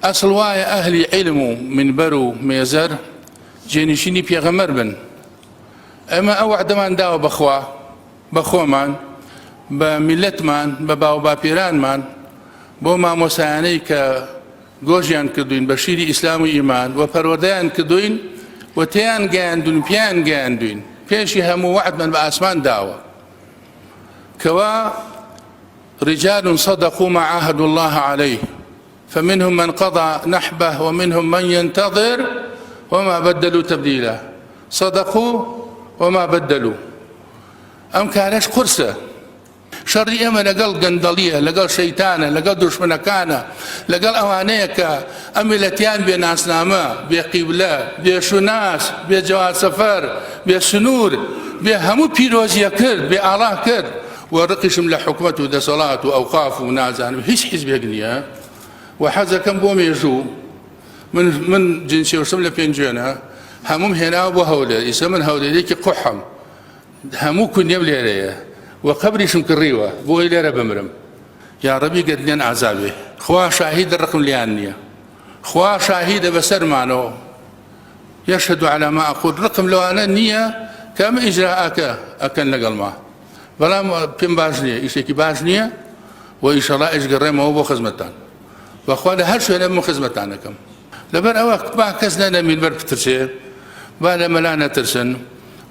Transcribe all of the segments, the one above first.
ئەسڵ وایە ئەهلی عیلم و منبەر و مێزەر جێنشینی پێغەمبەر بن. ئەمە ئەو وعدەمان داوە بەخوا، بە خۆمان، بە میلەتمان، بە باو باپیرانمان، بۆ مامۆسایانەی کە گۆژیان کردوین بە شیری ئیسلام و ئیمان و پەروەردەیان کردوین و تێیان گەیاندوین و پێیان گەیاندوین. پێشی هەموو وعدمان بە ئاسمان داوە کەوا رجال صدقوا ما عاهدوا الله عليه فمنهم من قضى نحبه ومنهم من ينتظر وما بدلوا تبديلا. صدقوا وما بدلوا. ئەم کارەش قورسە. شەڕی ئێمە لەگەڵ گەندەڵیە، لەگەڵ شەیتانە، لەگەڵ دوژمنەکانە، لەگەڵ ئەوانەیە کە ئەم میلەتیان بێ ناسنامە، بێ قیبلە، بێ شوناس، بێ جەواد سەفەر، بێ سنوور، بێ هەموو پیرۆزیە کرد، بێ ئاڵا کرد و ڕقیشم لە حکومەت و دەسەڵات و ئەوقاف و نازانم هیچ حیزبێک نییە و حەزەکەم بۆ مێژوو من جنسی وشم لە پێنجێنە هەموم هێناوە بۆ هەولێر. ئیسە من هەولێرێکی قوحەم، هەموو کونیەم لێرەیە و قەبریشم کڕیوە بۆی لێرە بمرم. یا ڕەبی گەردنیان ئازابێ. خوا شاهیدە ڕقم لیان نییە، خوا شاهیدە بەسەرمانەوە. یەشهەدو عەلا ما ئەقول. ڕقم لەوانە نییە کە ئەمە ئیجراءەکە ئەکەن لەگەڵما، بەڵام پێم باش نییە، ئیشێکی باش نییە و ئیشەڵا ئیشگەڕێمەوە بۆ خزمەتان. بەخوا لە هەر شوێنە من خزمەتانەکەم. لەبەر ئەوە با کەس نەنە مینبەر بترسێ، با لە مەلا نەترسن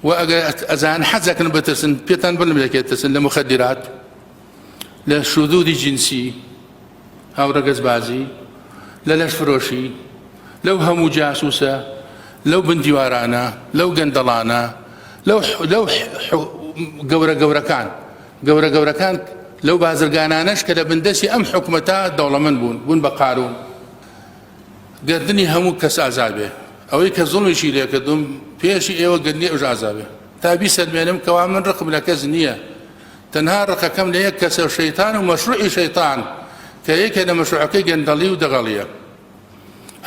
و ئەگەر ئەزان حەزەکەن بترسن پێتان بڵم لەکێ ترسن لە مخەدیرات، لە شودودی جینسی، هاوڕەگەزبازی، لە لەشفرۆشی، لەو هەموو جاسووسە، لەو بندیوارانە، لەو گەندەڵانە، لەو گەورە گەورەکان لەو بازرگانانەش کە لە بندەسی ئەم حکومەتە دەوڵەمەند بوون بە قارون. گردنی هەموو کەس ئازابێ. ئەوەی کە زوڵمیشی لێکردوم پێشی ئێوە گردنی ئەوش ئازابێ. تا بیسەلمێنم کەوا من ڕقم لە کەس نییە، تەنها ڕقەکەم لە یەک کەسە شەیتان و مەشروعی شەیتان کە یەکێ لە مەشروعەکەی گەندەڵی و دەغەڵیە.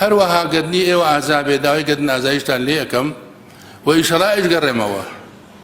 هەروەها گردنی ئێوە ئازابێ، داوای گردن ئازاییشتان لێ یەکەم و ئیشەڵا ئیشگەڕێمەوە.